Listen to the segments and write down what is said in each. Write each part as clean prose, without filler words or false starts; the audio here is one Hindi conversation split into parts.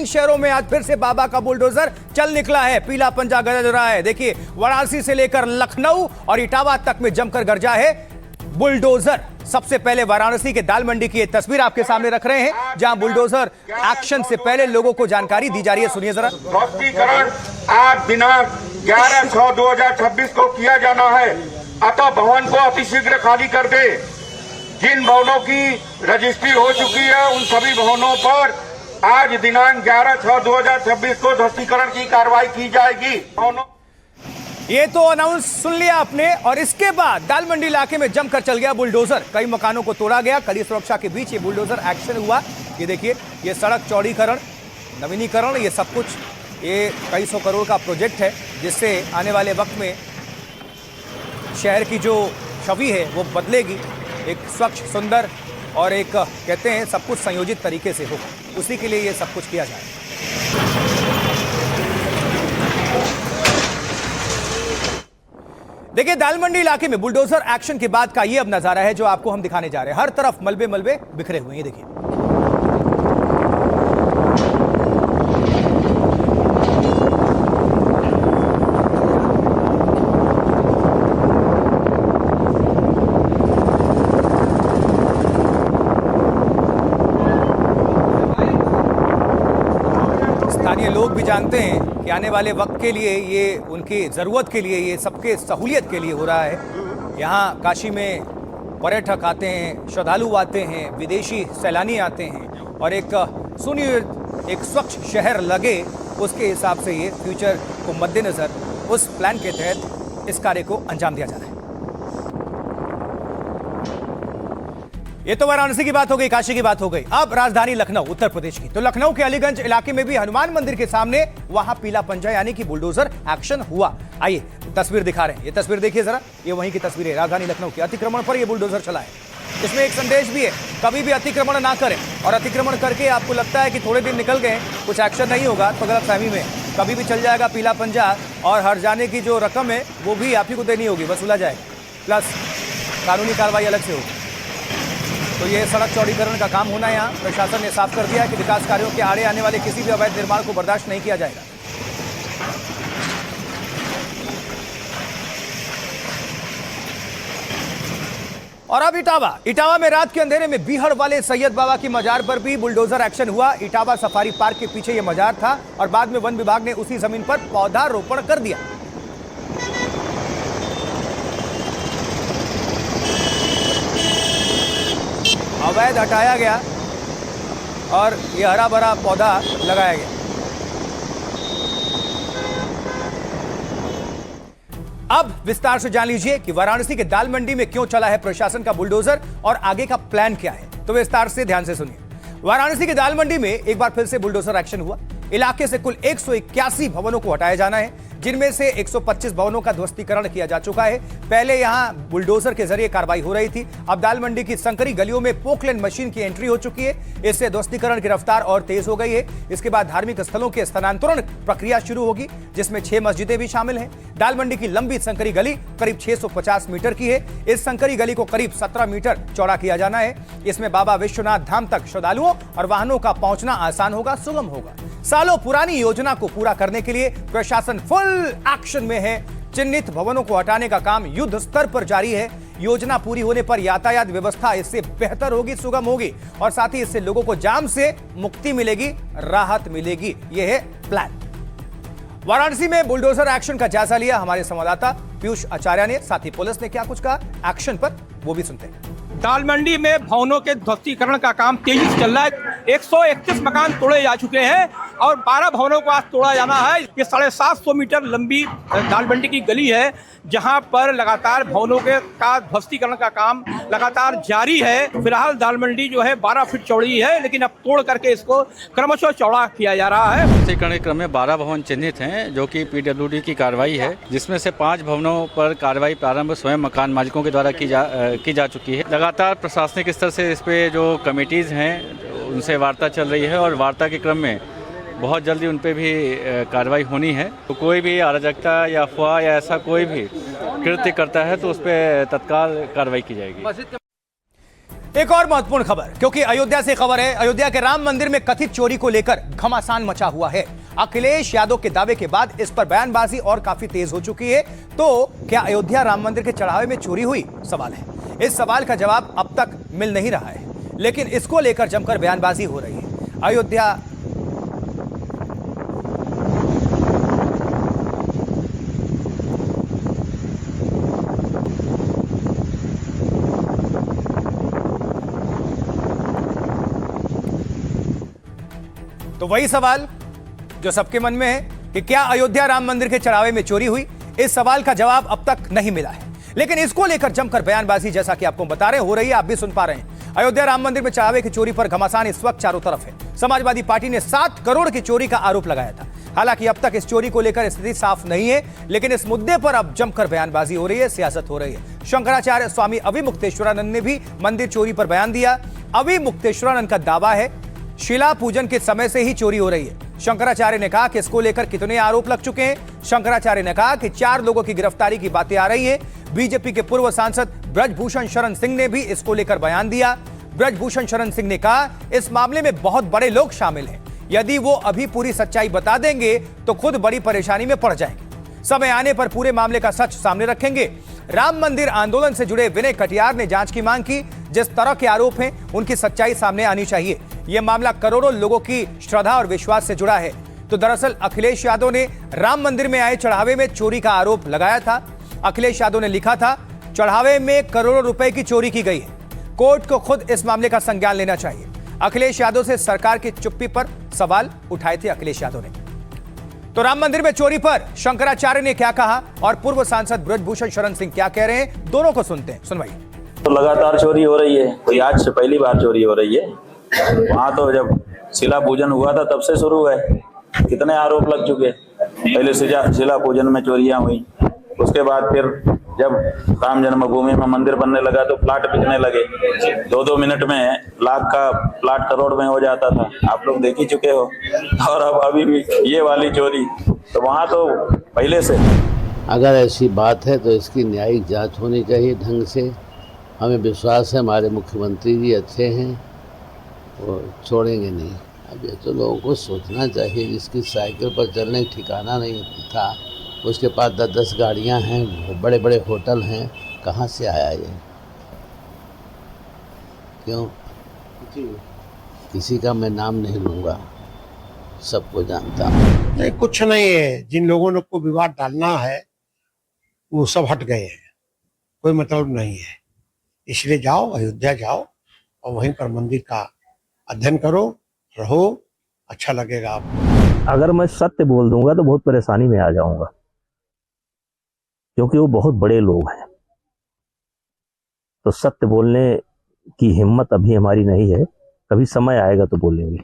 शहरों में आज फिर से बाबा का बुलडोजर चल निकला है, पीला पंजा गरज रहा है। देखिए, वाराणसी से लेकर लखनऊ और इटावा तक में जमकर गरजा है बुलडोजर। सबसे पहले वाराणसी के दाल मंडी की ये तस्वीर आपके सामने रख रहे हैं, जहां बुलडोजर एक्शन से पहले लोगों को जानकारी दी जा रही है। सुनिए जरा। ध्वस्तीकरण आज दिनांक 11/6/2026 को किया जाना है, अतः भवन को अतिशीघ्र खाली कर दे। जिन भवनों की रजिस्ट्री हो चुकी है उन सभी भवनों पर आज दिनांक 11/6/2026 को ध्वस्तीकरण की कार्रवाई की जाएगी। ये तो अनाउंस सुन लिया आपने, और इसके बाद दाल मंडी इलाके में जमकर चल गया बुलडोजर। कई मकानों को तोड़ा गया, कड़ी सुरक्षा के बीच ये बुलडोजर एक्शन हुआ। ये देखिए, ये सड़क चौड़ीकरण, नवीनीकरण, ये सब कुछ, ये कई सौ करोड़ का प्रोजेक्ट है, जिससे आने वाले वक्त में शहर की जो छवि है वो बदलेगी, एक स्वच्छ, सुंदर और एक कहते हैं सब कुछ संयोजित तरीके से हो। उसी के लिए ये सब कुछ किया जाए। देखिए, दाल मंडी इलाके में बुलडोजर एक्शन के बाद का ये अब नजारा है जो आपको हम दिखाने जा रहे हैं। हर तरफ मलबे मलबे बिखरे हुए हैं, ये देखिए। स्थानीय लोग भी जानते हैं कि आने वाले वक्त के लिए ये उनकी ज़रूरत के लिए, ये सबके सहूलियत के लिए हो रहा है। यहाँ काशी में पर्यटक आते हैं, श्रद्धालु आते हैं, विदेशी सैलानी आते हैं, और एक सुनियोजित, एक स्वच्छ शहर लगे, उसके हिसाब से ये फ्यूचर को मद्देनज़र उस प्लान के तहत इस कार्य को अंजाम दिया जा रहा है। ये तो वाराणसी की बात हो गई, काशी की बात हो गई। अब राजधानी लखनऊ, उत्तर प्रदेश की। तो लखनऊ के अलीगंज इलाके में भी हनुमान मंदिर के सामने वहां पीला पंजा यानी कि बुलडोजर एक्शन हुआ। आइए तस्वीर दिखा रहे हैं, ये तस्वीर देखिए जरा। ये वहीं की तस्वीर है, राजधानी लखनऊ की। अतिक्रमण पर ये बुलडोजर चला है। इसमें एक संदेश भी है, कभी भी अतिक्रमण ना करें, और अतिक्रमण करके आपको लगता है कि थोड़े दिन निकल गए, कुछ एक्शन नहीं होगा, तो गलतफहमी में कभी भी चल जाएगा पीला पंजा, और हर जाने की जो रकम है वो भी आप ही को देनी होगी, वसूला जाएगा, प्लस कानूनी कार्रवाई अलग से होगी। तो ये सड़क चौड़ीकरण का काम होना, यहाँ प्रशासन ने साफ कर दिया है कि विकास कार्यों के आड़े आने वाले किसी भी अवैध निर्माण को बर्दाश्त नहीं किया जाएगा। और अब इटावा में रात के अंधेरे में बीहड़ वाले सैयद बाबा की मजार पर भी बुलडोजर एक्शन हुआ। इटावा सफारी पार्क के पीछे यह मजार था, और बाद में वन विभाग ने उसी जमीन पर पौधारोपण कर दिया। अवैध हटाया गया और ये हरा भरा पौधा लगाया गया। अब विस्तार से जान लीजिए कि वाराणसी के दाल मंडी में क्यों चला है प्रशासन का बुलडोजर और आगे का प्लान क्या है। तो विस्तार से ध्यान से सुनिए। वाराणसी के दाल मंडी में एक बार फिर से बुलडोजर एक्शन हुआ। इलाके से कुल 181 भवनों को हटाया जाना है, जिनमें से 125 भवनों का ध्वस्तीकरण किया जा चुका है। पहले यहां बुलडोजर के जरिए कार्रवाई हो रही थी, अब दाल मंडी की संकरी गलियों में पोकलैंड मशीन की एंट्री हो चुकी है। इससे ध्वस्तीकरण की रफ्तार और तेज हो गई है। इसके बाद धार्मिक स्थलों के स्थानांतरण प्रक्रिया शुरू होगी, जिसमें 6 मस्जिदें भी शामिल हैं। दाल मंडी की लंबी संकरी गली करीब 650 मीटर की है। इस संकरी गली को करीब 17 मीटर चौड़ा किया जाना है। इसमें बाबा विश्वनाथ धाम तक श्रद्धालुओं और वाहनों का पहुंचना आसान होगा, सुगम होगा। सालों पुरानी योजना को पूरा करने के लिए प्रशासन फुल एक्शन में है। चिन्हित भवनों को हटाने का काम युद्ध स्तर पर जारी है। योजना पूरी होने पर यातायात व्यवस्था इससे बेहतर होगी, सुगम होगी, और साथ ही इससे लोगों को जाम से मुक्ति मिलेगी, राहत मिलेगी। यह है प्लान। वाराणसी में बुलडोजर एक्शन का जायजा लिया हमारे संवाददाता पीयूष आचार्य ने। साथ ही पुलिस ने क्या कुछ कहा एक्शन पर, वो भी सुनते हैं। दाल मंडी में भवनों के ध्वस्तीकरण का काम तेजी से चल रहा है। 131 मकान तोड़े जा चुके हैं और 12 भवनों को आज तोड़ा जाना है। ये 750 मीटर लंबी दाल मंडी की गली है, जहां पर लगातार भवनों के का ध्वस्तीकरण का काम लगातार जारी है। फिलहाल दाल मंडी जो है 12 फीट चौड़ी है, लेकिन अब तोड़ करके इसको क्रमशः चौड़ा किया जा रहा है। ध्वस्तीकरण के क्रम में 12 भवन चिन्हित हैं, जो कि PWD की कार्रवाई है, जिसमें से 5 भवनों पर कार्रवाई प्रारंभ स्वयं मकान मालिकों के द्वारा की जा चुकी है। लगातार प्रशासनिक स्तर से इस पे जो कमेटीज़ हैं उनसे वार्ता चल रही है, और वार्ता के क्रम में बहुत जल्दी उन पे भी कार्रवाई होनी है। तो कोई भी अराजकता या अफवाह या ऐसा कोई भी कृत्य करता है तो उस पर तत्काल कार्रवाई की जाएगी। एक और महत्वपूर्ण खबर, क्योंकि अयोध्या से खबर है। अयोध्या के राम मंदिर में कथित चोरी को लेकर घमासान मचा हुआ है। अखिलेश यादव के दावे के बाद इस पर बयानबाजी और काफी तेज हो चुकी है। तो क्या अयोध्या राम मंदिर के चढ़ावे में चोरी हुई, सवाल है। इस सवाल का जवाब अब तक मिल नहीं रहा है, लेकिन इसको लेकर जमकर बयानबाजी हो रही है। अयोध्या तो वही सवाल जो सबके मन में है कि क्या अयोध्या राम मंदिर के चढ़ावे में चोरी हुई, इस सवाल का जवाब अब तक नहीं मिला है। लेकिन इसको लेकर जमकर बयानबाजी, जैसा कि आपको बता रहे हो रही है, आप भी सुन पा रहे हैं। अयोध्या राम मंदिर में चढ़ावे की चोरी पर घमासान इस वक्त चारों तरफ है। समाजवादी पार्टी ने 7 करोड़ की चोरी का आरोप लगाया था। हालांकि अब तक इस चोरी को लेकर स्थिति साफ नहीं है, लेकिन इस मुद्दे पर अब जमकर बयानबाजी हो रही है, सियासत हो रही है। शंकराचार्य स्वामी अविमुक्तेश्वरानंद ने भी मंदिर चोरी पर बयान दिया। अविमुक्तेश्वरानंद का दावा है शिला पूजन के समय से ही चोरी हो रही है। शंकराचार्य ने कहा कि इसको लेकर कितने आरोप लग चुके हैं। शंकराचार्य ने कहा कि 4 लोगों की गिरफ्तारी की बातें आ रही है। बीजेपी के पूर्व सांसद ब्रजभूषण शरण सिंह ने भी इसको लेकर बयान दिया। ब्रजभूषण शरण सिंह ने कहा इस मामले में बहुत बड़े लोग शामिल हैं, यदि वो अभी पूरी सच्चाई बता देंगे तो खुद बड़ी परेशानी में पड़ जाएंगे। समय आने पर पूरे मामले का सच सामने रखेंगे। राम मंदिर आंदोलन से जुड़े विनय कटियार ने जांच की मांग की। जिस तरह के आरोप हैं उनकी सच्चाई सामने आनी चाहिए। यह मामला करोड़ों लोगों की श्रद्धा और विश्वास से जुड़ा है। तो दरअसल अखिलेश यादव ने राम मंदिर में आए चढ़ावे में चोरी का आरोप लगाया था। अखिलेश यादव ने लिखा था चढ़ावे में करोड़ों रुपए की चोरी की गई है, कोर्ट को खुद इस मामले का संज्ञान लेना चाहिए। अखिलेश यादव से सरकार की चुप्पी पर सवाल उठाए थे अखिलेश यादव ने। तो राम मंदिर में चोरी पर शंकराचार्य ने क्या कहा और पूर्व सांसद ब्रजभूषण शरण सिंह क्या कह रहे हैं, दोनों को सुनते हैं। सुनवाइए। तो लगातार चोरी हो रही है, कोई आज से पहली बार चोरी हो रही है। वहां तो जब शिला पूजन हुआ था तब से शुरू है, कितने आरोप लग चुके। पहले शिला पूजन में चोरियां हुई, उसके बाद फिर जब राम जन्मभूमि में मंदिर बनने लगा तो प्लाट बिकने लगे। 2-2 मिनट में लाख का प्लाट करोड़ में हो जाता था, आप लोग देख ही चुके हो। और अब अभी भी ये वाली चोरी, तो वहां तो पहले से। अगर ऐसी बात है तो इसकी न्यायिक जांच होनी चाहिए ढंग से। हमें विश्वास है हमारे मुख्यमंत्री जी अच्छे हैं, वो छोड़ेंगे नहीं। अब ये तो लोगों को सोचना चाहिए, जिसकी साइकिल पर चलने का ठिकाना नहीं था, उसके पास 10-10 गाड़ियां हैं, बड़े बड़े होटल हैं, कहाँ से आया ये? क्यों? किसी का मैं नाम नहीं लूँगा, सबको जानता हूँ। नहीं, कुछ नहीं है। जिन लोगों को विवाद डालना है वो सब हट गए हैं, कोई मतलब नहीं है। इसलिए जाओ, अयोध्या जाओ और वहीं पर मंदिर का अध्ययन करो, रहो, अच्छा लगेगा आपको। अगर मैं सत्य बोल दूंगा तो बहुत परेशानी में आ जाऊंगा, क्योंकि वो बहुत बड़े लोग हैं। तो सत्य बोलने की हिम्मत अभी हमारी नहीं है, कभी समय आएगा तो बोलेंगे।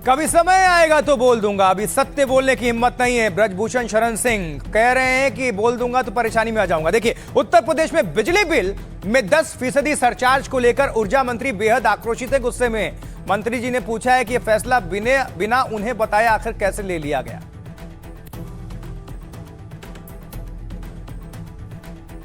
कभी समय आएगा तो बोल दूंगा, अभी सत्य बोलने की हिम्मत नहीं है। ब्रजभूषण शरण सिंह कह रहे हैं कि बोल दूंगा तो परेशानी में आ जाऊंगा। देखिए, उत्तर प्रदेश में बिजली बिल में 10% सरचार्ज को लेकर ऊर्जा मंत्री बेहद आक्रोशित है, गुस्से में। मंत्री जी ने पूछा है कि यह फैसला बिना उन्हें बताए आखिर कैसे ले लिया गया।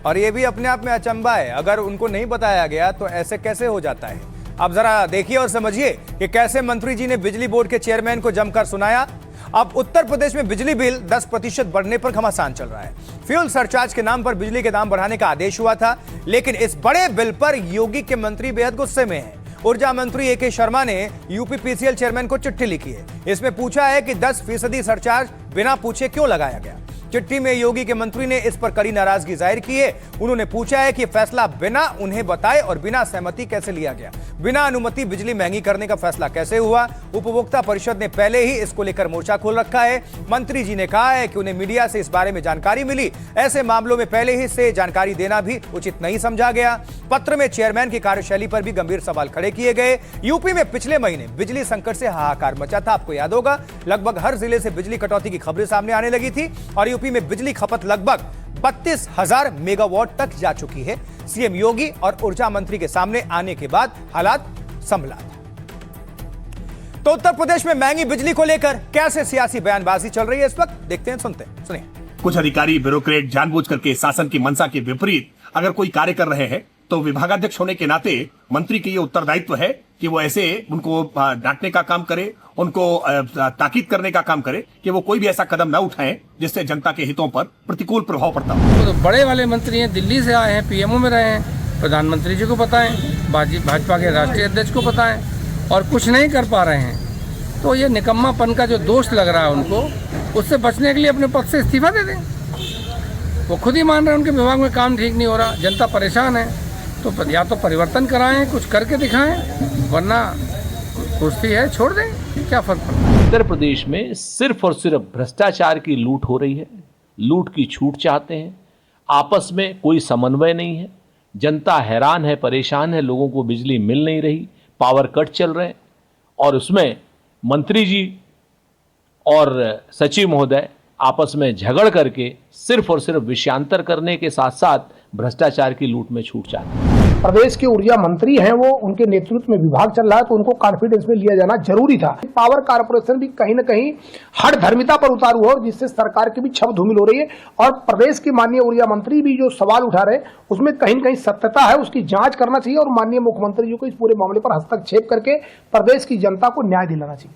और यह भी अपने आप में अचंभा है, अगर उनको नहीं बताया गया तो ऐसे कैसे हो जाता है। अब जरा देखिए और समझिए कि कैसे मंत्री जी ने बिजली बोर्ड के चेयरमैन को जमकर सुनाया। अब उत्तर प्रदेश में बिजली बिल 10% बढ़ने पर घमासान चल रहा है। फ्यूल सरचार्ज के नाम पर बिजली के दाम बढ़ाने का आदेश हुआ था, लेकिन इस बड़े बिल पर योगी के मंत्री बेहद गुस्से में हैं। ऊर्जा मंत्री ए.के. शर्मा ने यूपीपीसीएल चेयरमैन को चिट्ठी लिखी है। इसमें पूछा है कि 10% सरचार्ज बिना पूछे क्यों लगाया गया। चिट्ठी में योगी के मंत्री ने इस पर कड़ी नाराजगी जाहिर की है। उन्होंने पूछा है कि फैसला बिना उन्हें बताए और बिना सहमति कैसे लिया गया, बिना अनुमति बिजली महंगी करने का फैसला कैसे हुआ। उपभोक्ता परिषद ने पहले ही इसको लेकर मोर्चा खोल रखा है। मंत्री जी ने कहा है कि उन्हें मीडिया से इस बारे में जानकारी मिली, ऐसे मामलों में पहले ही से जानकारी देना भी उचित नहीं समझा गया। पत्र में चेयरमैन की कार्यशैली पर भी गंभीर सवाल खड़े किए गए। यूपी में पिछले महीने बिजली संकट से हाहाकार मचा था, आपको याद होगा। लगभग हर जिले से बिजली कटौती की खबरें सामने आने लगी थी और यूपी में बिजली खपत लगभग 32,000 मेगावाट तक जा चुकी है। सीएम योगी और ऊर्जा मंत्री के सामने आने के बाद हालात संभला था। तो उत्तर प्रदेश में महंगी बिजली को लेकर कैसे सियासी बयानबाजी चल रही है इस वक्त, देखते हैं, सुनते हैं, सुनिए। कुछ अधिकारी ब्यूरोक्रेट जानबूझ करके शासन की मंशा के विपरीत अगर कोई कार्य कर रहे हैं तो विभागाध्यक्ष होने के नाते मंत्री की ये उत्तरदायित्व है कि वो ऐसे उनको डांटने का काम करे, उनको ताकीद करने का काम करे कि वो कोई भी ऐसा कदम न उठाएं जिससे जनता के हितों पर प्रतिकूल प्रभाव पड़ता हो। तो बड़े वाले मंत्री हैं, दिल्ली से आए हैं, पीएमओ में रहे हैं, प्रधानमंत्री जी को बताएं, भाजपा के राष्ट्रीय अध्यक्ष को बताएं, और कुछ नहीं कर पा रहे हैं। तो ये निकम्मापन का जो दोष लग रहा है उनको, उससे बचने के लिए अपने पद से इस्तीफा दे दें। वो खुद ही मान रहे हैं उनके विभाग में काम ठीक नहीं हो रहा, जनता परेशान है, तो या तो परिवर्तन कराएं, कुछ करके दिखाएं, वरना कुर्सी है छोड़ दें, क्या फर्क पड़ता है। उत्तर प्रदेश में सिर्फ और सिर्फ भ्रष्टाचार की लूट हो रही है, लूट की छूट चाहते हैं, आपस में कोई समन्वय नहीं है, जनता हैरान है, परेशान है, लोगों को बिजली मिल नहीं रही, पावर कट चल रहे हैं, और उसमें मंत्री जी और सचिव महोदय आपस में झगड़ करके सिर्फ और सिर्फ विषयांतर करने के साथ साथ भ्रष्टाचार की लूट में छूट चाहते हैं। प्रदेश के ऊर्जा मंत्री हैं, वो उनके नेतृत्व में विभाग चल रहा है, तो उनको कॉन्फिडेंस में लिया जाना जरूरी था। पावर कारपोरेशन भी कहीं न कहीं हर धर्मिता पर उतारू हो, जिससे सरकार की भी छब धूमिल हो रही है, और प्रदेश के माननीय ऊर्जा मंत्री भी जो सवाल उठा रहे हैं उसमें कहीं न कहीं सत्यता है, उसकी जांच करना चाहिए, और माननीय मुख्यमंत्री जी को इस पूरे मामले पर हस्तक्षेप करके प्रदेश की जनता को न्याय दिलाना चाहिए।